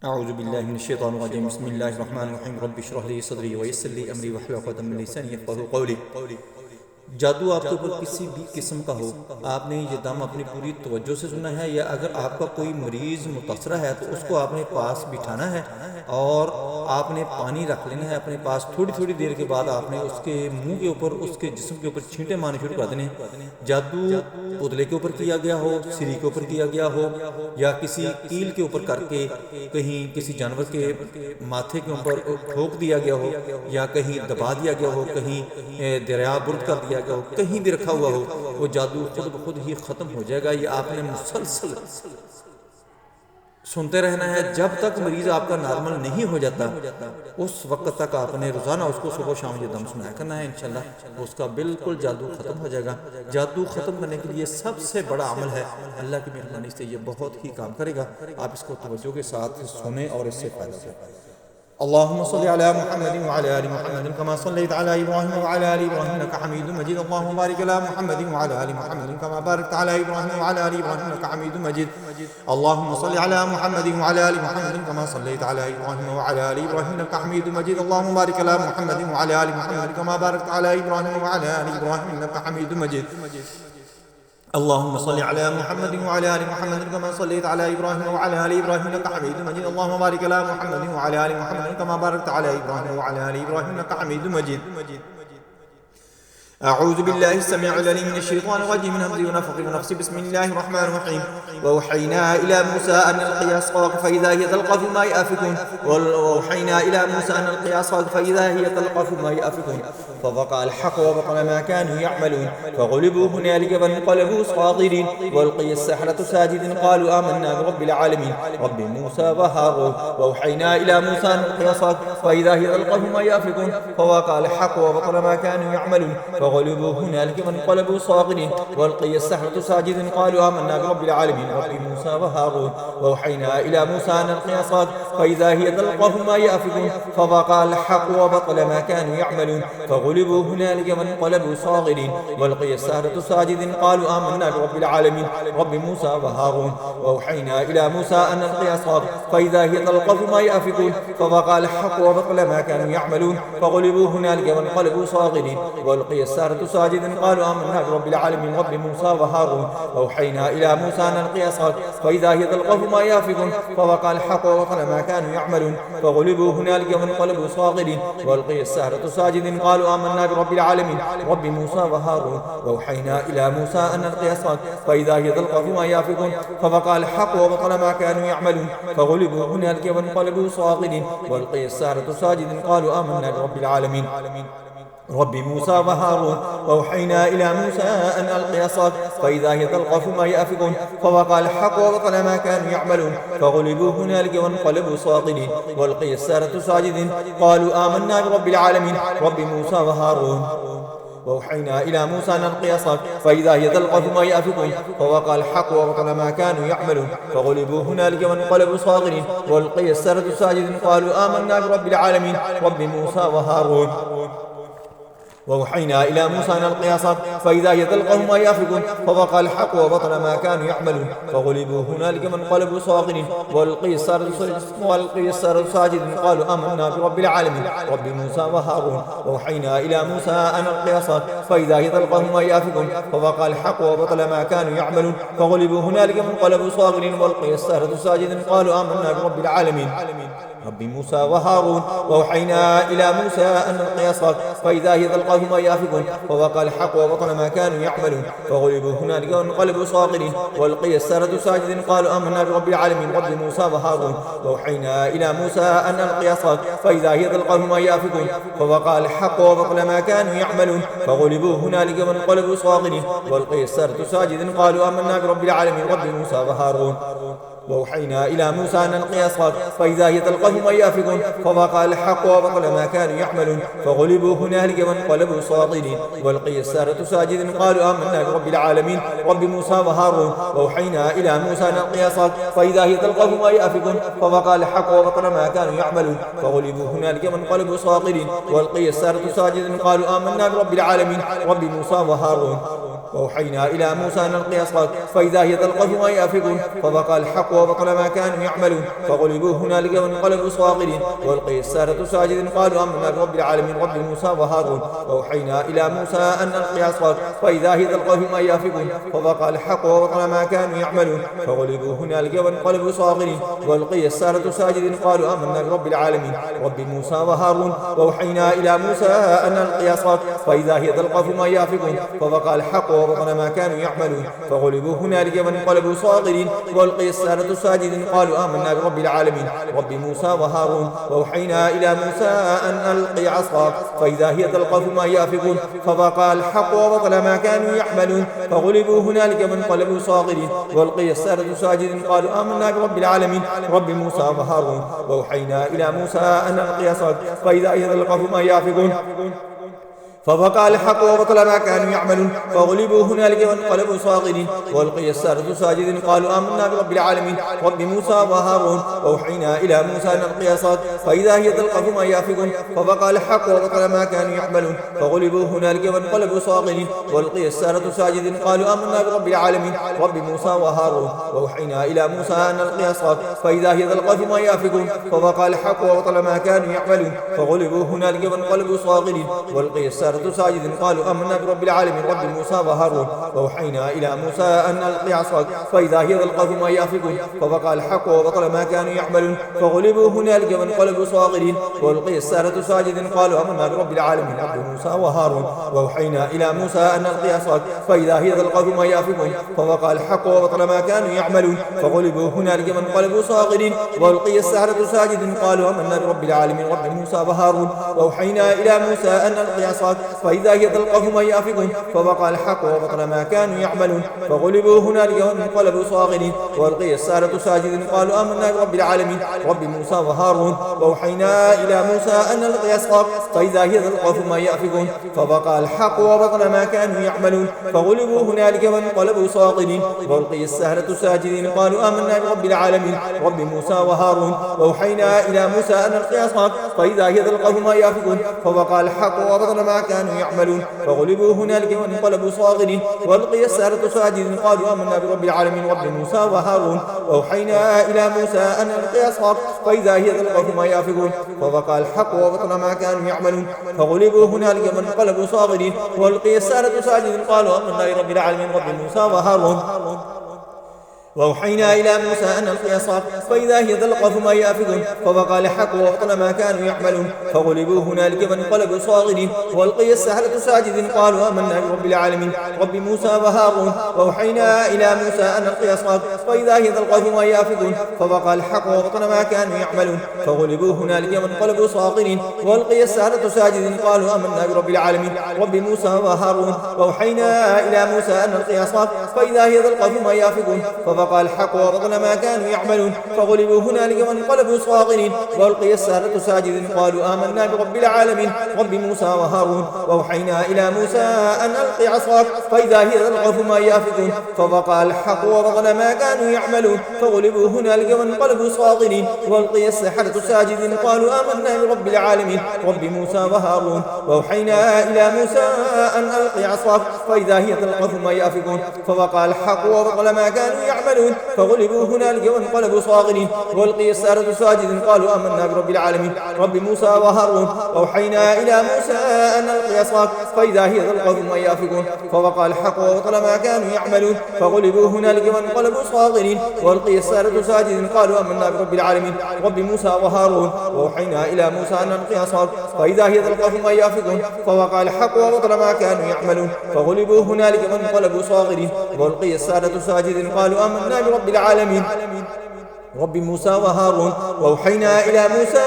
أعوذ بالله من الشيطان الرجيم بسم الله الرحمن الرحيم رب اشرح لي صدري ويسر لي أمري واحلل عقدة من लिसानी यफ़क़हू क़ौली। जादू आपके ऊपर किसी भी किस्म का हो, आपने ये दम अपनी पूरी तवज्जो से सुनना है, या अगर आपका कोई मरीज़ मुतासरा है तो उसको आपने पास बिठाना है और आपने पानी रख लेना है अपने पास। थोड़ी थोड़ी देर के बाद आपने उसके मुंह के ऊपर, उसके जिस्म के ऊपर छींटे मारने शुरू कर देने। जादू पुतले के ऊपर किया गया हो, सिरी के ऊपर किया गया हो, या किसी कील के ऊपर करके कहीं किसी जानवर के माथे के ऊपर ठोक दिया गया हो, या कहीं दबा दिया गया हो, कहीं दरिया बुर्द कर दिया गया हो, कहीं भी रखा हुआ हो, वो जादू खुद ब खुद ही ख़त्म हो जाएगा। ये आपने मुसलसल सुनते रहना है जब तक मरीज़ आपका नॉर्मल नहीं हो जाता। उस वक्त तक आपने रोज़ाना उसको सुबह शाम ये दम सुनाया करना है। इंशाल्लाह उसका बिल्कुल जादू ख़त्म हो जाएगा। जादू ख़त्म करने के लिए सबसे बड़ा अमल है, अल्लाह की मेहरबानी से ये बहुत ही काम करेगा। आप इसको तवज्जो के साथ सुने और इससे फ़ायदा उठाएं। अल्लाहुम्मा सल्लि अला मुहम्मद व अला आलि मुहम्मद कमा सल्लैता अला इब्राहीम व अला आलि इब्राहीम इन्नका हमीदुम मजीद। अल्लाहुम्मा बारिक अला मुहम्मद व अला आलि मुहम्मद कमा बारकता अला इब्राहीम व अला आलि इब्राहीम इन्नका हमीदुम मजीद। अल्लाहुम्मा सल्लि अला मुहम्मद व अला आलि मुहम्मद कमा सल्लैता अला इब्राहीम व अला आलि इब्राहीम इन्नका हमीदुम मजीद। अल्लाहुम्मा बारिक अला मुहम्मद व अला आलि मुहम्मद कमा बारकता अला इब्राहीम व अला आलि इब्राहीम इन्नका हमीदुम मजीद। اللهم صل على محمد وعلى ال محمد كما صليت على ابراهيم وعلى ال ابراهيم انك حميد مجيد. اللهم بارك على محمد وعلى ال محمد كما باركت على ابراهيم وعلى ال ابراهيم انك حميد مجيد. أعوذ بالله السميع العليم من الشيطان الرجيم من همزه ونفخه ونفسه. بسم الله الرحمن الرحيم. وأوحينا إلى موسى أن ألقي عصاك فإذا هي تلقف ما يأفكون. وأوحينا إلى موسى أن ألقي عصاك فإذا هي تلقف ما يأفكون. فوقع الحق وبطل ما كانوا يعملون فغلبوا هنالك فانقلبوا صاغرين وألقي السحرة ساجدين قالوا آمنا برب العالمين رب موسى وهارون. وأوحينا إلى موسى أن ألقي عصاك فإذا هي تلقف ما يأفكون. فوقع الحق وبطل ما كانوا يعملون فغلبوا هنالك فانقلبوا صاغرين وألقي السحرة ساجدين قالوا آمنا برب العالمين رب موسى وهارون. وأوحينا إلى موسى أن ألقي عصاك فإذا هي تلقف ما يأفكون. فوقع الحق وبطل ما كانوا يعملون فغلبوا هنالك فانقلبوا صاغرين وألقي السحرة ساجدين قالوا آمنا برب العالمين رب موسى وهارون. وأوحينا إلى موسى أن ألقي عصاك فإذا هي تلقف ما يأفكون. فوقع الحق وبطل ما كانوا يعملون فغلبوا هنالك فانقلبوا صاغرين وألقي السحرة ساجدين قالوا آمنا برب العالمين رب موسى وهارون. وأوحينا إلى موسى أن ألقي عصاك فإذا هي تلقف ما يأفكون. فوقع الحق وبطل ما كانوا يعملون فغلبوا هنالك فانقلبوا صاغرين وألقي السحرة ساجدين قالوا آمنا برب العالمين رب موسى وهارون. وأوحينا إلى موسى أن ألقي عصاك فإذا هي تلقف ما يأفكون. فوقع الحق وبطل ما كانوا يعملون فغلبوا هنالك فانقلبوا صاغرين وألقي السحرة ساجدين قالوا آمنا برب العالمين رب موسى وهارون. وأوحينا إلى موسى أن ألقي عصاك فإذا هي تلقف ما يأفكون. فوقع الحق وبطل ما كانوا يعملون فغلبوا هنالك وانقلبوا صاغرين وألقي السحرة ساجدين قالوا آمنا برب العالمين رب موسى وهارون. وأوحينا إلى موسى أن ألقي عصاك فإذا هي تلقف ما يأفكون. فوقع الحق وبطل ما كانوا يعملون فغلبوا هنالك وانقلبوا صاغرين وألقي السحرة ساجدين قالوا آمنا برب العالمين رب موسى وهارون. وأوحينا إلى موسى أن ألقي عصاك فإذا هي تلقف ما يأفكون. فوقع الحق وبطل ما كانوا يعملون فغلبوا هنالك وانقلبوا صاغرين وألقي السحرة ساجدين قالوا آمنا برب العالمين رب موسى وهارون. وأوحينا إلى موسى أن ألقي عصاك فإذا هي تلقف ما يأفكون. فوقع الحق وبطل ما كانوا يعملون فغلبوا هنالك وانقلبوا صاغرين وألقي السحرة ساجدين قالوا آمنا برب العالمين رب موسى وهارون. وأوحينا إلى موسى أن ألقي عصاك فإذا هي تلقف ما يأفكون. فوقع الحق وبطل ما كانوا يعملون فغلبوا هنالك وانقلبوا صاغرين وألقي السحرة ساجدين قالوا آمنا برب العالمين رب موسى وهارون. وأوحينا إلى موسى أن ألقي عصاك فإذا هي تلقف ما يأفكون. فوقع الحق وبطل ما كانوا يعملون فغلبوا هنالك وانقلبوا صاغرين وألقي السحرة ساجدين قالوا آمنا برب العالمين رب موسى وهارون. وأوحينا إلى موسى أن ألقي عصاك فإذا هي تلقف ما يأفكون. فوقع الحق وبطل ما كانوا يعملون فغلبوا هنالك وانقلبوا صاغرين وألقي السحرة ساجدين قالوا آمنا برب العالمين رب موسى وهارون. وأوحينا إلى موسى أن ألقي عصاك فإذا هي تلقف ما يأفكون. فوقع الحق وبطل ما كانوا يعملون فغلبوا هنالك وانقلبوا صاغرين وألقي السحرة ساجدين قالوا آمنا برب العالمين رب موسى وهارون. وأوحينا إلى موسى أن ألقي عصاك فإذا هي تلقف ما يأفكون. فوقع الحق وبطل ما كانوا يعملون فغلبوا هنالك وانقلبوا صاغرين وألقي السحرة ساجدين قالوا آمنا برب العالمين رب موسى وهارون وأوحينا إلى موسى أن ألقي عصاك فإذا هي تلقف ما يافكون فوقع الحق وبطل ما كانوا يعملون فغلبوا هنالك وانقلبوا صاغرين وألقي السحرة ساجدين قالوا آمنا برب العالمين رب موسى وهارون وأوحينا إلى موسى أن ألقي عصاك فإذا هي تلقف ما يافكون فوقع الحق وبطل ما كانوا يعملون فغلبوا هنالك وانقلبوا صاغرين وألقي السحرة ساجدين قالوا آمنا برب العالمين رب موسى وهارون وأوحينا إلى موسى أن ألقي عصاك فإذا هي تلقف ما يافكون فوقع الحق وبطل ما كانوا يعملون فغلبوا هنالك وانقلبوا صاغرين وألقي السحرة ساجدين قالوا آمنا برب العالمين رب موسى وهارون وأوحينا إلى موسى أن ألقي عصاك فإذا هي تلقف ما يافكون فوقع الحق وبطل ما كانوا يعملون فغلبوا هنالك وانقلبوا صاغرين وألقي السحرة ساجدين قالوا آمنا برب العالمين رب موسى وهارون وأوحينا إلى موسى أن ألقي عصاك فإذا هي تلقف ما يافكون فوقع الحق وبطل ما كانوا يعملون فغلبوا هنالك وانقلبوا صاغرين وألقي السحرة ساجدين قالوا آمنا برب العالمين رب موسى وهارون وأوحينا إلى موسى أن ألقي عصاك فإذا هي تلقف ما يافكون فوقع الحق وبطل ما كانوا يعملون فغلبوا هنالك وانقلبوا صاغرين وألقي السحرة ساجدين قالوا آمنا برب العالمين رب موسى وهارون وأوحينا إلى موسى أن ألقي عصاك فإذا هي تلقف ما يافكون فوقع الحق وبطل ما كانوا يعملون فغلبوا هنالك وانقلبوا صاغرين وألقي السحرة ساجدين قالوا آمنا برب العالمين رب موسى وهارون وأوحينا إلى موسى أن ألقي عصاك فإذا هي تلقف ما يافكون فوقع الحق وبطل ما كانوا يعملون فغلبوا هنالك وانقلبوا صاغرين وألقي السحرة ساجدين قالوا آمنا برب العالمين رب موسى وهارون وأوحينا إلى موسى أن ألقي عصاك فإذا هي تلقف ما يافكون فوقع الحق وبطل ما كانوا يعملون فغلبوا هنالك وانقلبوا صاغرين وألقي السحرة ساجدين قالوا آمنا برب العالمين رب موسى وهارون وأوحينا إلى موسى أن ألقي عصاك فإذا هي تلقف ما يافكون فوقع الحق وبطل ما كانوا يعملون فغلبوا هنالك وانقلبوا صاغرين وألقي السحرة ساجدين قالوا آمنا برب العالمين رب موسى وهارون وأوحينا إلى موسى أن ألقي عصاك فإذا هي تلقف ما يافكون فوقع الحق وبطل ما كانوا يعملون فغلبوا هنالك وانقلبوا صاغرين وألقي السحرة ساجدين قالوا آمنا برب العالمين رب موسى وهارون وأوحينا إلى موسى أن ألقي عصاك فإذا هي تلقف ما يافكون فوقع الحق وبطل ما كانوا يعملون فغلبوا هنالك وانقلبوا صاغرين وألقي السحرة ساجدين قالوا آمنا برب العالمين رب موسى وهارون وأوحينا إلى موسى أن ألقي عصاك فإذا هي تلقف ما يافكون فوقع الحق وبطل ما كانوا يعملون فغلبوا هنالك وانقلبوا صاغرين وألقي السحرة ساجدين قالوا آمنا برب العالمين رب موسى وهارون وأوحينا إلى موسى أن ألقي عصاك فإذا هي تلقف ما يافكون فوقع الحق وبطل ما كانوا يعملون فغلبوا هنالك وانقلبوا صاغرين وألقي السحرة ساجدين قالوا آمنا برب العالمين رب موسى وهارون وأوحينا إلى موسى أن ألقي عصاك فإذا هي تلقف ما يافكون فوقع الحق وبطل ما كانوا يعملون فغلبوا هنالك وانقلبوا صاغرين وألقي السحرة ساجدين قالوا آمنا برب العالمين رب موسى وهارون وأوحينا إلى موسى أن ألقي عصاك فإذا هي تلقف ما يافكون فوقع الحق وبطل ما كانوا يعملون فغلبوا هنالك وانقلبوا صاغرين وألقي السحرة ساجدين قالوا آمنا برب العالمين رب موسى وهارون وأوحينا إلى موسى أن ألقي عصاك فإذا هي تلقف ما يافكون فوقع الحق وبطل ما كانوا يعملون فغلبوا هنالك وانقلبوا صاغرين وألقي السحرة ساجدين قالوا آمنا برب العالمين رب موسى وهارون وأوحينا إلى موسى أن ألقي عصاك فإذا هي تلقف ما يافكون فوقع الحق وبطل ما كانوا يعملون فغلبوا هنالك وانقلبوا صاغرين وألقي السحرة ساجدين قالوا آمنا برب العالمين رب موسى وهارون وأوحينا إلى موسى أن ألقي عصاك فإذا هي تلقف ما يافكون فوقع الحق وبطل ما كانوا يعملون فغلبوا هنالك وانقلبوا صاغرين وألقي السحرة ساجدين قالوا آمنا برب العالمين رب موسى وهارون وأوحينا إلى موسى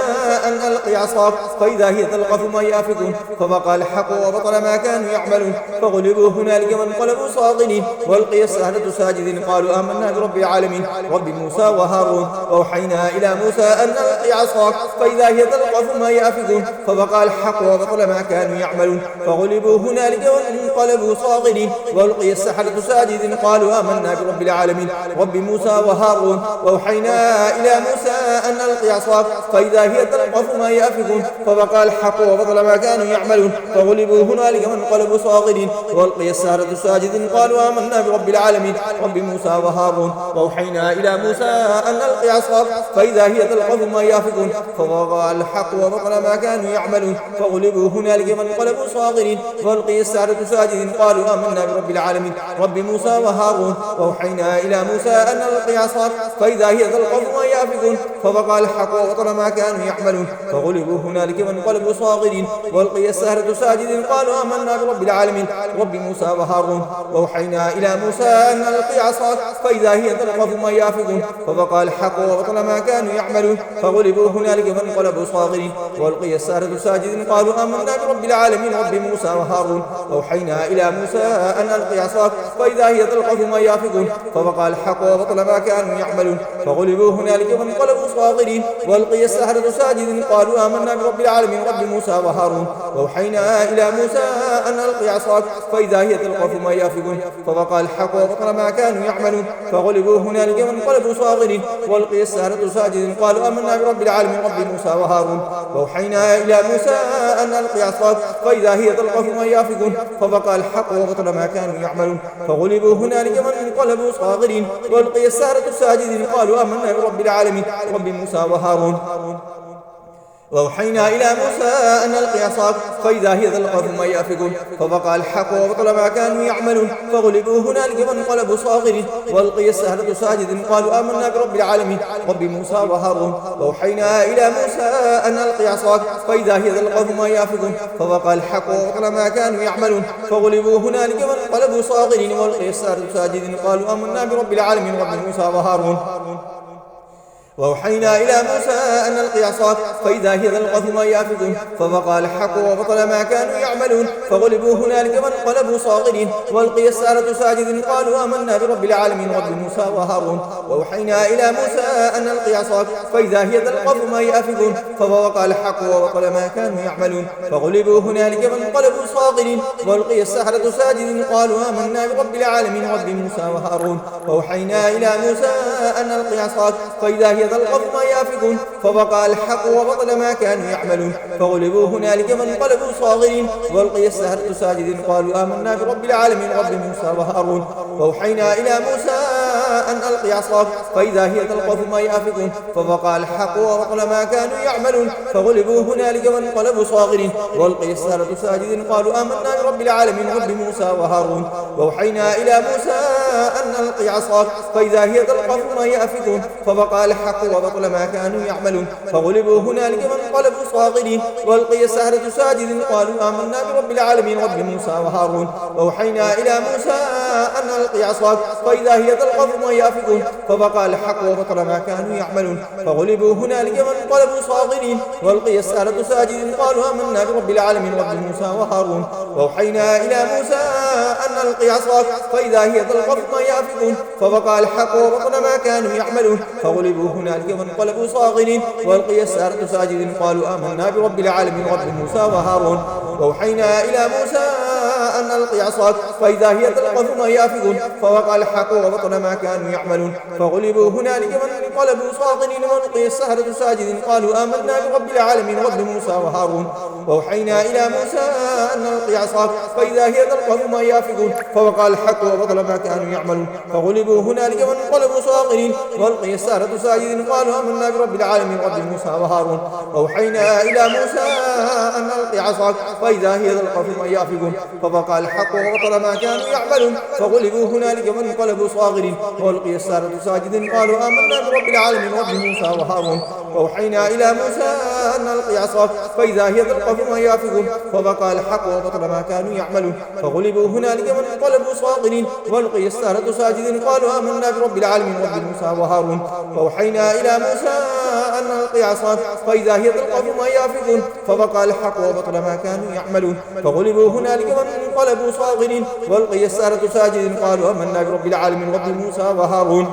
أن ألقي عصاك فإذا هي تلقف ما يافكون فوقع الحق وبطل ما كانوا يعملون فغلبوا هنالك وانقلبوا صاغرين وألقي السحرة ساجدين قالوا آمنا برب العالمين رب موسى وهارون وأوحينا إلى موسى أن ألقي عصاك فإذا هي تلقف ما يافكون فوقع الحق وبطل ما كانوا يعملون فغلبوا هنالك وانقلبوا صاغرين وألقي السحرة ساجدين قالوا آمنا برب العالمين رب موسى وهارون وأوحينا وأوحينا إلى موسى أن ألقي عصاك فإذا هي تلقف ما يأفكون فوقع الحق وبطل ما كانوا يعملون فغلبوا هنالك وانقلبوا صاغرين وألقي السحرة ساجدين قالوا آمنا برب العالمين رب موسى وهارون وأوحينا إلى موسى أن ألقي عصاك فإذا هي تلقف ما يأفكون فوقع الحق وبطل ما كانوا يعملون فغلبوا هنالك وانقلبوا صاغرين وألقي السحرة ساجدين قالوا آمنا برب العالمين رب موسى وهارون وأوحينا إلى موسى أن ألقي عصاك فإذا هي تلقف ما يأفكون فوقع الحق وبطل ما كانوا يعملون فغلبوا هنالك وانقلبوا صاغرين وألقي السحرة ساجدين قالوا آمنا برب العالمين رب موسى وهارون وأوحينا إلى موسى أن ألقي عصاك فإذا هي تلقف ما يأفكون فوقع الحق وبطل ما كانوا يعملون فغلبوا هنالك وانقلبوا صاغرين وألقي السحرة ساجدين قالوا آمنا برب العالمين رب موسى وهارون وأوحينا إلى موسى أن ألقي عصاك فإذا هي تلقف ما يأفكون فوقع الحق وبطل ما كانوا يعملون فغلبوا هنالك وانقلبوا صاغرين وألقي السحرة ساجدين قالوا آمنا برب العالمين رب موسى وهارون وأوحينا إلى موسى أن ألقي عصاك فإذا هي تلقف ما يأفكون فوقع الحق وبطل ما كانوا يعملون فغلبوا هنالك وانقلبوا صاغرين وألقي السحرة ساجدين قالوا آمنا برب العالمين رب موسى وهارون وأوحينا إلى موسى أن ألقي عصاك فإذا هي تلقف ما يأفكون فوقع الحق وبطل ما كانوا يعملون فغلبوا هنالك وانقلبوا صاغرين وألقي السحرة ساجدين قالوا آمنا برب العالمين رب موسى وهارون وأوحينا إلى موسى أن ألقي عصاك فإذا هي تلقف ما يأفكون فوقع الحق وبطل ما كانوا يعملون فغلبوا هنالك وانقلبوا صاغرين وألقي السحرة ساجدين قالوا آمنا برب العالمين رب موسى وهارون وأوحينا إلى موسى أن ألقي عصاك فإذا هي تلقف ما يأفكون فوقع الحق وبطل ما كانوا يعملون فغلبوا هنالك وانقلبوا صاغرين وألقي السحرة ساجدين قالوا آمنا برب العالمين رب موسى وهارون وأوحينا إلى موسى أن ألقي عصاك فإذا هي تلقف ما يأفكون فوقع الحق وبطل ما كانوا يعملون فغلبوا هنالك وانقلبوا صاغرين وألقي السحرة ساجدين قالوا آمنا برب العالمين رب موسى وهارون وأوحينا إلى موسى أن ألقي عصاك فإذا هي تلقف ما يأفكون فوقع الحق وبطل ما كانوا يعملون فغلبوا هنالك وانقلبوا صاغرين وألقي السحرة ساجدين قالوا آمنا برب العالمين رب موسى وهارون وأوحينا إلى موسى أن ألقي عصاك فإذا هي تلقف ما يأفكون فوقع الحق وبطل ما كانوا يعملون فغلبوا هنالك وانقلبوا صاغرين وألقي السحرة ساجدين قالوا آمنا برب العالمين رب موسى وهارون وأوحينا إلى موسى أن ألقي عصاك فإذا هي تلقف ما يأفكون فوقع الحق وبطل ما كانوا يعملون فغلبوا هنالك وانقلبوا صاغرين وألقي السحرة ساجدين قالوا آمنا برب العالمين رب موسى وهارون وأوحينا إلى موسى أن ألقي عصاك فإذا هي تلقف ما يأفكون فوقع الحق وبطل ما كانوا يعملون فغلبوا هنالك وانقلبوا صاغرين وألقي السحرة ساجدين قالوا آمنا برب العالمين رب موسى وهارون وأوحينا إلى موسى أن ألقي عصاك فإذا هي تلقف ما يأفكون فوقع الحق وبطل ما كانوا يعملون فغلبوا هنالك وانقلبوا صاغرين وألقي السحرة ساجدين قالوا آمنا برب العالمين رب موسى وهارون وأوحينا إلى موسى أن ألقي عصاك فإذا هي تلقف ما يأفكون فوقع الحق وبطل ما كانوا يعملون فغلبوا هنالك وانقلبوا صاغرين وألقي السحرة ساجدين قالوا آمنا برب العالمين رب موسى وهارون وأوحينا إلى موسى أن ألقي عصاك فإذا هي تلقف ما يأفكون فوقع الحق وبطل ما كانوا يعملون فغلبوا هنالك وانقلبوا صاغرين وألقي السحرة ساجدين قالوا آمنا برب العالمين رب موسى وهارون وأوحينا إلى موسى أن ألقي عصاك فإذا هي تلقف ما يأفكون فوقع الحق وبطل ما كانوا يعملون فغلبوا هنالك وانقلبوا صاغرين وألقي السحرة ساجدين قالوا آمنا برب العالمين رب موسى وهارون وأوحينا إلى موسى أن ألقي عصاك فإذا هي تلقف ما يأفكون فوقع الحق وبطل ما كانوا يعملون فغلبوا هنالك وانقلبوا صاغرين وألقي السحرة ساجدين قالوا آمنا برب العالمين رب موسى وهارون وأوحينا إلى موسى أن ألقي عصاك فإذا هي تلقف ما يأفكون فوقع الحق وبطل ما كانوا يعملون فغلبوا هنالك وانقلبوا صاغرين وألقي السحرة ساجدين قالوا آمنا برب العالمين رب موسى وهارون وأوحينا إلى موسى أن ألقي عصاك فإذا هي تلقف ما يأفكون فوقع الحق وبطل ما كانوا يعملون فغلبوا هنالك وانقلبوا صاغرين وألقي السحرة ساجدين قالوا آمنا برب العالمين رب موسى وهارون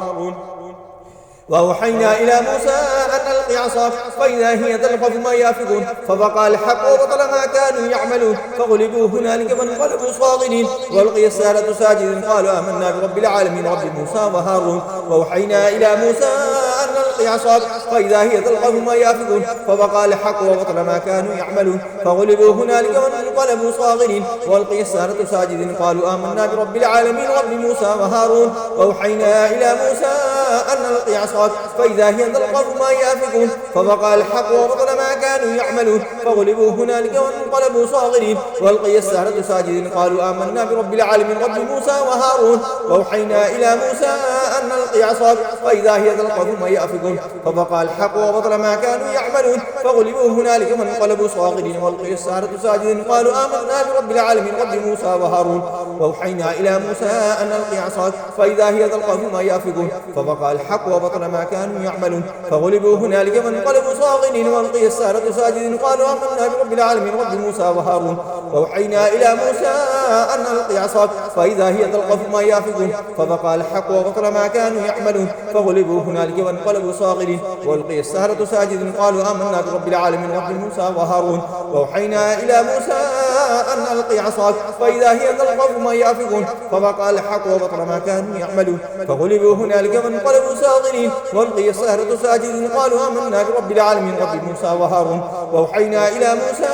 وأوحينا إلى موسى أن ألق عصاك فإذا هي تلقف ما يافكون فوقع الحق وبطل ما كانوا يعملون فغلبوا هنالك وانقلبوا صاغرين وألقي السحرة ساجدين قالوا آمنا برب العالمين رب موسى وهارون وأوحينا إلى موسى أن ألق عصاك فإذا هي تلقف ما يافكون فوقع الحق وبطل ما كانوا يعملون فغلبوا هنالك وانقلبوا صاغرين وألقي السحرة ساجدين قالوا آمنا برب العالمين رب موسى وهارون وأوحينا إلى موسى أن ألق عصاك فإذا هي تلقف ما يافكون فوقع الحق وبطل ما كانوا يعملون فغلبوا هنالك وانقلبوا صاغرين وألقي السحرة ساجدين قالوا آمنا برب العالمين رب موسى وهارون وأوحينا إلى موسى أن ألق عصاك فإذا هي تلقف ما يافكون فوقع الحق وبطل ما كانوا يعملون فغلبوا هنالك وانقلبوا صاغرين وألقي السحرة ساجدين قالوا آمنا برب العالمين رب موسى وهارون وأوحينا إلى موسى أن ألق عصاك فإذا هي تلقف ما يافكون فوقع الحق وبطل ما كانوا يعملون فغلبوا هنالك وانقلبوا صاغرين وألقي السحرة ساجدين قالوا آمنا برب العالمين رب موسى وهارون وأوحينا إلى موسى أن ألق عصاك فإذا هي تلقف ما يافكون فوقع الحق وبطل ما كانوا يعملون فغلبوا هنالك وانقلبوا صاغرين وألقي السحرة ساجدين قالوا آمنا برب العالمين رب موسى وهارون وأوحينا إلى موسى أن ألق عصاك فإذا هي تلقف ما يافكون فوقع الحق وبطل ما كانوا يعملون فغلبوا هنالك وانقلبوا صاغرين وألقي السحرة ساجدين قالوا آمنا برب العالمين رب موسى وهارون وأوحينا إلى موسى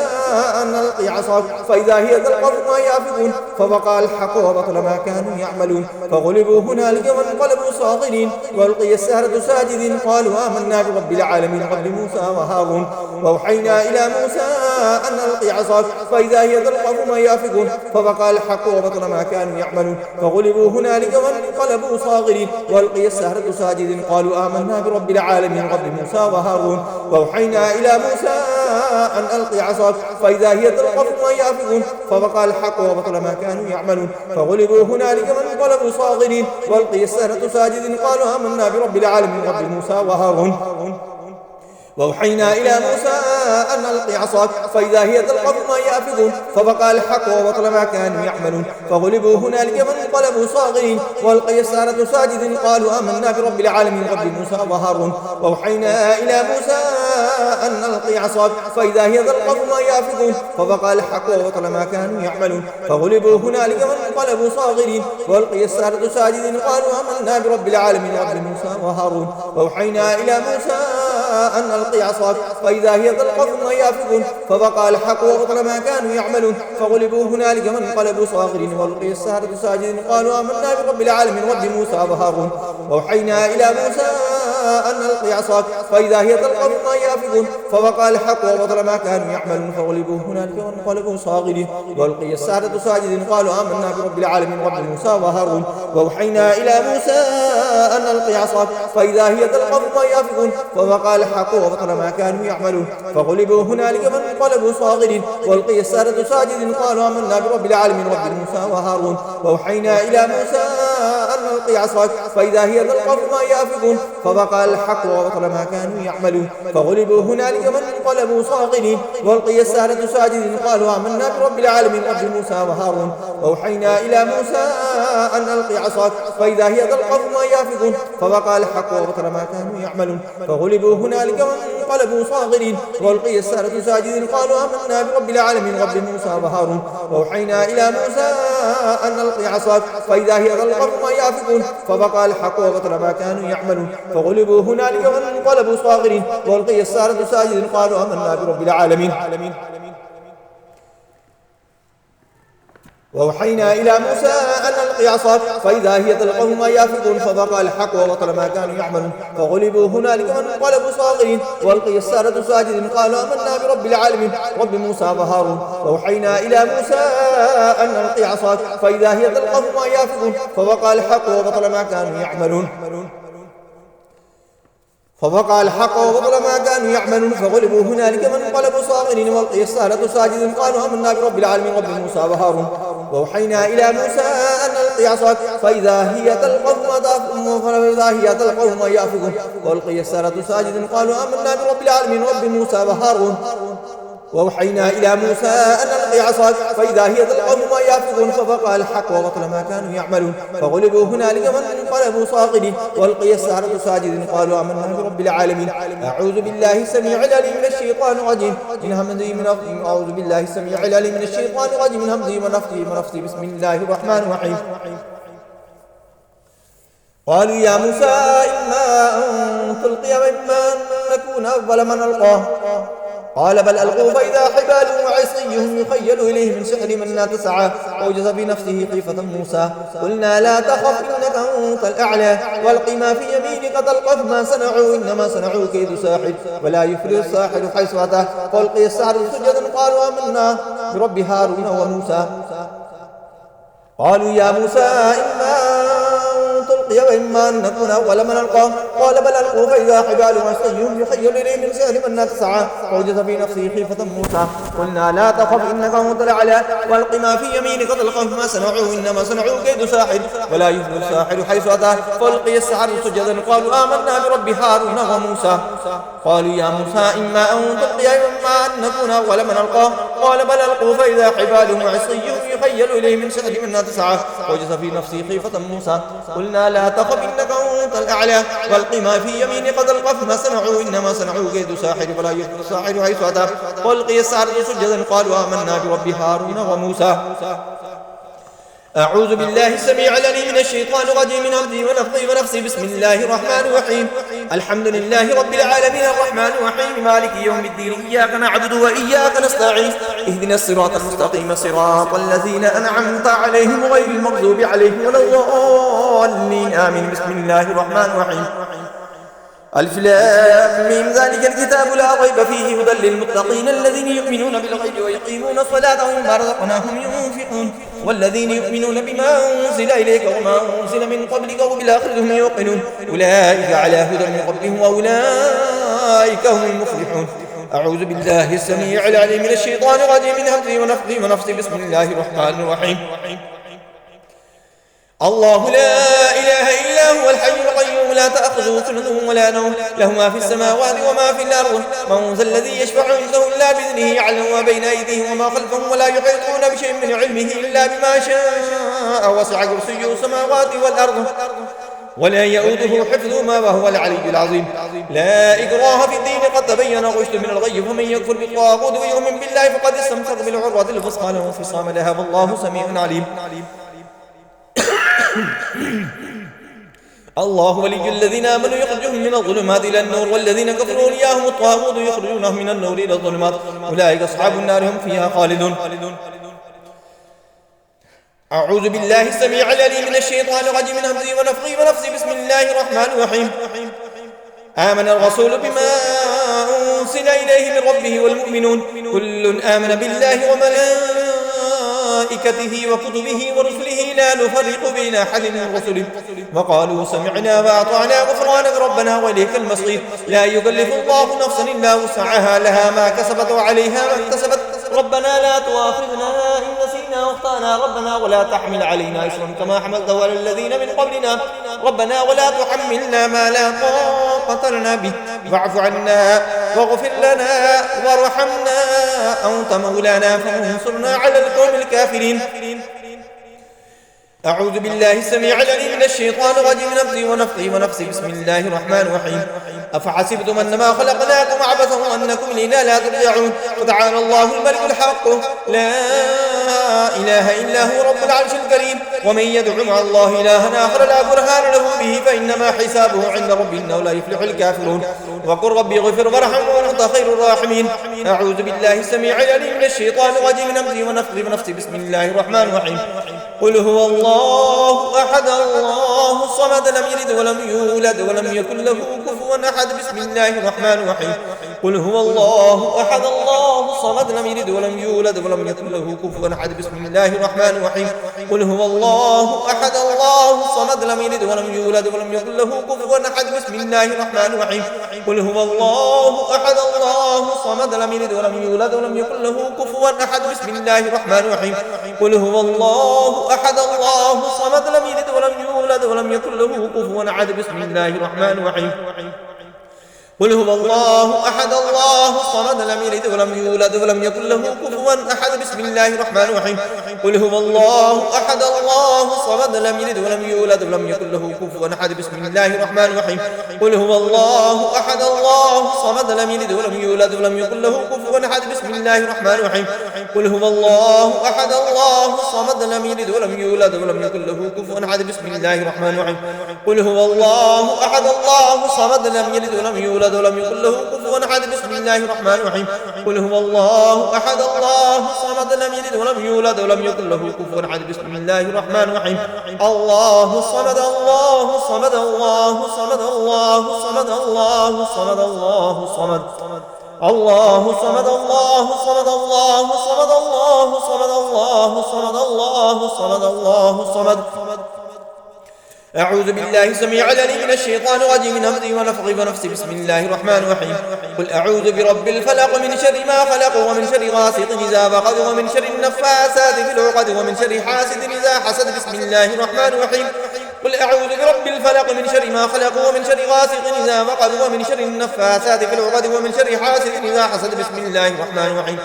أن ألق عصاك فإذا هي تلقف ما يافكون فوقع الحق وبطل ما كانوا يعملون فغلبوا هنالك وانقلبوا صاغرين وألقي السحرة ساجدين قالوا آمنا برب العالمين رب موسى وهارون وأوحينا إلى موسى أن ألق عصاك فإذا هي تلقف ما يافكون فوقع الحق وبطل ما كانوا يعملون فغلبوا هنالك وانقلبوا صاغرين وألقي السحرة ساجدين قالوا آمنا برب العالمين رب موسى وهارون وأوحينا إلى موسى أن ألق عصاك فإذا هي تلقف ما يافكون فوقع الحق وبطل ما كانوا يعملون فغلبوا هنالك وانقلبوا صاغرين وألقي السحرة ساجدين قالوا آمنا برب العالمين رب موسى وهارون وأوحينا إلى موسى أن ألق عصاك فإذا هي تلقف ما يافكون فوقع الحق وبطل ما كانوا يعملون فغلبوا هنالك وانقلبوا صاغرين وألقي السحرة ساجدين قالوا آمنا برب العالمين رب موسى وهارون وأوحينا إلى موسى أن ألق عصاك فإذا هي تلقف ما يافكون فوقع الحق وبطل ما كانوا يعملون فغلبوا هنالك وانقلبوا صاغرين وألقي السحرة ساجدين قالوا آمنا برب العالمين رب موسى وهارون وأوحينا إلى موسى أن ألق عصاك فإذا هي تلقف ما يافكون فوقع الحق وبطل ما كانوا يعملون فغلبوا هنالك وانقلبوا صاغرين وألقي السحرة ساجدين قالوا آمنا برب العالمين رب موسى وهارون وأوحينا إلى موسى أن ألق عصاك فإذا هي تلقف ما يافكون فوقع الحق وبطل ما كانوا يعملون فغلبوا هنالك وانقلبوا صاغرين وألقي السحرة ساجدين قالوا آمنا برب العالمين رب موسى وهارون وأوحينا إلى موسى أن ألق عصاك فإذا هي تلقف ما يافكون فوقع الحق وبطل ما كانوا يعملون فغلبوا هنالك وانقلبوا صاغرين وألقي السحرة ساجدين قالوا آمنا برب العالمين رب موسى وهارون وأوحينا إلى موسى أن ألق عصاك فإذا هي تلقف ما يافكون فوقع الحق وبطل ما كانوا يعملون فغلبوا هنالك وانقلبوا صاغرين وألقي السحرة ساجدين قالوا آمنا برب العالمين رب موسى وهارون وأوحينا إلى موسى أن ألق عصاك فإذا هي تلقف ما يافكون فوقع الحق وبطل ما كانوا يعملون فغلبوا هنالك وانقلبوا صاغرين وألقي السحرة ساجدين قالوا آمنا برب العالمين رب موسى وهارون وأوحينا إلى موسى أن ألق عصاك فإذا هي تلقف ما يافكون فوقع الحق وبطل ما كانوا يعملون فغلبوا هنالك وانقلبوا صاغرين وألقي السحرة ساجدين قالوا آمنا برب العالمين وأوحينا إلى موسى أن ألق عصاك فإذا هي تلقف ما يافكون فوقع الحق وبطل ما كانوا يعملون فغلبوا هنالك وانقلبوا صاغرين وألقي السحرة ساجدين قالوا آمنا برب العالمين رب موسى وهارون وأوحينا إلى موسى أن ألق عصاك فإذا هي تلقف ما يافكون فوقع الحق وبطل ما كانوا يعملون فوقع الحق وبطل ما كانوا يعملون فغلبوا هنالك وانقلبوا صاغرين وألقي السحرة ساجدين قالوا آمنا برب العالمين رب موسى وهارون وأوحينا إلى موسى أن ألق عصاك فإذا هي تلقف ما يافكون وألقي السحرة ساجدين قالوا آمنا برب العالمين رب موسى وهارون وأوحينا إلى موسى أن ألق عصاك فإذا هي تلقف ما يأفكون فبقى الحق وبطل ما كانوا يعملون فغلبوا هنالك وانقلبوا صاغرين والقي السحرة ساجدين قالوا آمنا برب العالمين. أعوذ بالله السميع العليم من الشيطان الرجيم من همزه أعوذ بالله السميع العليم من الشيطان الرجيم من همزه ونفخه بسم الله الرحمن الرحيم. قالوا يا موسى إما أن تلقي وإما أن نكون أول من ألقاه قال بل ألقوا فإذا حبالهم وعصيهم يخيل إليه من سحر من تسعى أوجس بنفسه خيفة موسى قلنا لا تخف إنك أنت الأعلى والق ما في يمينك تلقف ما صنعوا إنما صنعوا كيد ساحر ولا يفلح الساحر حيث أتى فألقي السحرة سجدا قالوا آمنا برب هارون وموسى. قالوا يا موسى إما تلقي وإما أن نكون أول من ألقاه قال بل ألقوا فإذا حبالهم وعصيهم يخيل إليه من سحر من تسعى فأوجس في نفسه خيفة موسى قلنا لا تخف إنك أنت الأعلى والق ما في يمينك تلقف ما صنعوا إنما صنعوا كيد ساحر ولا يفلح الساحر حيث أتى فألقي السحرة سجدا قالوا آمنا برب هارون وموسى. قالوا يا موسى إما أن تلقي وإما أن نكون أول من ألقاه قال بل ألقوا فإذا حبالهم وعصيهم يخيل إليه من سحر من تسعى فأوجس في نفسه خيفة موسى قلنا لا تخف إنك أنت الأعلى والق ما في يمينك تلقف ما صنعوا إنما صنعوا كيد ساحر ولا يفلح الساحر حيث أتى والقي السحرة سجدا قالوا آمنا برب هارون وموسى. أعوذ بالله السميع العليم من الشيطان الرجيم من همزه ونفخه ونفسه بسم الله الرحمن الرحيم. الحمد لله رب العالمين الرحمن الرحيم مالك يوم الدين إياك نعبد وإياك نستعين اهدنا الصراط المستقيم صراط الذين أنعمت عليهم غير المغضوب عليهم ولا الضالين آمين. بسم الله الرحمن الرحيم. ألف لام ميم ذلك الكتاب لا ريب فيه هدى للمتقين الذين يؤمنون بالغيب ويقيمون الصلاة ومما رزقناهم ينفقون والذين يؤمنون بما أنزل إليك وما أنزل من قبلك وبالآخرة هم يوقنون أولئك على هدى من ربهم وأولئك هم المفلحون. أعوذ بالله السميع العليم من الشيطان الرجيم من همزه ونفخه ونفسه بسم الله الرحمن الرحيم. الله لا إله إلا هو الحي القيوم لا تأخذه سنة ولا نوم له ما في السماوات وما في الأرض من ذا الذي يشفع عنده إلا بإذنه يعلم ما بين أيديهم وما خلفهم ولا يحيطون بشيء من علمه إلا بما شاء وسع كرسيه السماوات والأرض ولا يؤوده حفظهما وهو العلي العظيم. لا إكراه في الدين قد تبين الرشد من الغي فمن يكفر بالطاغوت ويؤمن بالله فقد استمسك بالعروة الوثقى لا انفصام لها والله سميع عليم. الله ولي الذين آمنوا يخرجهم من الظلمات إلى النور والذين كفروا أولياءهم الطاغوت يخرجونهم من النور إلى الظلمات أولئك أصحاب النار هم فيها خالدون. أعوذ بالله السميع العليم من الشيطان الرجيم من همزه ونفخه ونفسه بسم الله الرحمن الرحيم. آمن الرسول بما أنزل إليه من ربه والمؤمنون كل آمن بالله وملائكته وكتبه ورسله لا نفرق بين أحد من رسله وقالوا سمعنا وأطعنا غفرانك ربنا وإليك المصير. لا يكلف الله نفسا إلا وسعها لها ما كسبت وعليها ما اكتسبت ربنا لا تؤاخذنا إن نسينا واخطأنا ربنا ولا تحمل علينا إصرا كما حملته على الذين من قبلنا ربنا ولا تحملنا ما لا طاقة لنا به واعف عنا واغفر لنا وارحمنا أنت مولانا فانصرنا على القوم الكافرين. أعوذ بالله السميع العليم من الشيطان الرجيم من همزه ونفخه ونفسه بسم الله الرحمن الرحيم. أفحسبتم أنما خلقناكم عبثا وأنكم إلينا لا ترجعون فتعالى الله الملك الحق لا إله إلا هو رب العرش الكريم. ومن يدع مع الله إلها آخر لا برهان له به فإنما حسابه عند ربه إنه لا يفلح الكافرون. وقل ربي اغفر وارحم وأنت خير الراحمين. أعوذ بالله السميع العليم من الشيطان الرجيم من همزه ونفخه ونفسه بسم الله الرحمن الرحيم. قل هو الله أحد الله الصمد لم يلد ولم يولد ولم يكن له كفوا أحد بسم الله الرحمن الرحيم. قل هو الله أحد الله الصمد لم يلد ولم يولد ولم يكن له كفوا أحد بسم الله الرحمن الرحيم. قل هو الله أحد الله الصمد لم يلد ولم يولد ولم يكن له كفوا أحد بسم الله الرحمن الرحيم. قل هو الله أحد الله الصمد لم يلد ولم يولد ولم يكن له كفوا أحد بسم الله الرحمن الرحيم. قل هو الله أحد الله الصمد لم يلد ولم يولد ولم يكن له كفوا أحد بسم الله الرحمن الرحيم. قل هو الله أحد الله الصمد لم يلد ولم يولد ولم يكن له كفوا أحد بسم الله الرحمن الرحيم. قل هو الله أحد الله الصمد لم يلد ولم يولد ولم يكن له كفوا أحد بسم الله الرحمن الرحيم قل هو الله أحد الله الصمد لم يلد ولم يولد ولم يكن له كفوا أحد بسم الله الرحمن الرحيم قل هو الله أحد الله الصمد لم يلد ولم يولد ولم يكن له كفوا أحد بسم الله الرحمن الرحيم قل هو الله أحد الله الصمد لم يلد ولم يولد ولم يكن له كفوا أحد بسم الله الرحمن الرحيم قل هو الله أحد الله الصمد لم يلد ولم يولد ولم يكن له كفوا أحد بسم الله الرحمن الرحيم الله الصمد الله الصمد الله الصمد الله الصمد الله الصمد الله الصمد الله الصمد الله الصمد الله الصمد الله الصمد الله الصمد الله الصمد الله الصمد أعوذ بالله السميع العليم من الشيطان الرجيم من همزه ونفخه ونفسه بسم الله الرحمن الرحيم قل أعوذ برب الفلق من شر ما خلق ومن شر غاسق إذا وقب ومن شر النفاثات في العقد ومن شر حاسد إذا حسد بسم الله الرحمن الرحيم قل أعوذ برب الفلق من شر ما خلق ومن شر غاسق إذا وقب ومن شر النفاثات في العقد ومن شر حاسد إذا حسد بسم الله الرحمن الرحيم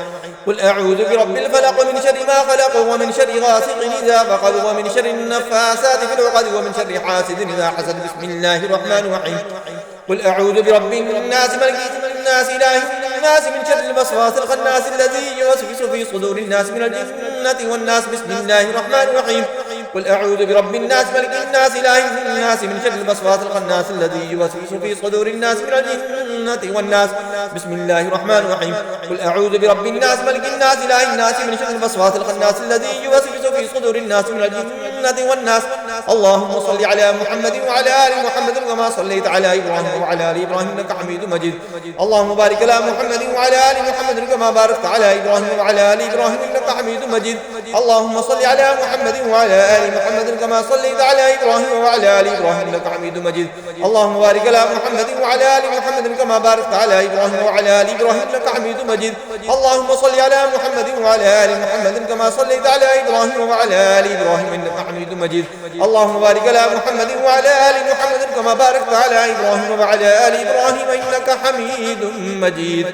قل أعوذ برب الفلق من شر ما خلق ومن شر غاسق إذا وقب ومن شر النفاثات في العقد ومن شر حاسد إذا حسد بسم الله الرحمن الرحيم قل أعوذ برب الناس ملك الناس إله الناس من شر الوسواس الخناس الذي يوسوس في صدور الناس من الجنة والناس بسم الله الرحمن الرحيم قل أعوذ برب الناس ملك الناس إله الناس من شر الوسواس الخناس الذي يوسوس في صدور الناس من الجنة والناس بسم الله الرحمن الرحيم قل أعوذ برب الناس ملك الناس إله الناس من شر الوسواس الخناس الذي يوسوس في صدور الناس من الجنة والناس اللهم صل على محمد وعلى آل محمد كما صليت على إبراهيم وعلى آل إبراهيم إنك حميد مجيد اللهم بارك على محمد وعلى آل محمد كما باركت على إبراهيم وعلى آل إبراهيم إنك حميد مجيد اللهم صل على محمد وعلى آل محمد كما صليت على إبراهيم وعلى آل إبراهيم إنك حميد مجيد اللهم بارك على محمد وعلى آل محمد كما باركت على إبراهيم وعلى آل إبراهيم إنك حميد مجيد اللهم صل على محمد وعلى آل محمد كما صليت على إبراهيم وعلى آل إبراهيم إنك حميد مجيد اللهم بارك على محمد وعلى آل محمد كما باركت على إبراهيم وعلى آل إبراهيم إنك حميد مجيد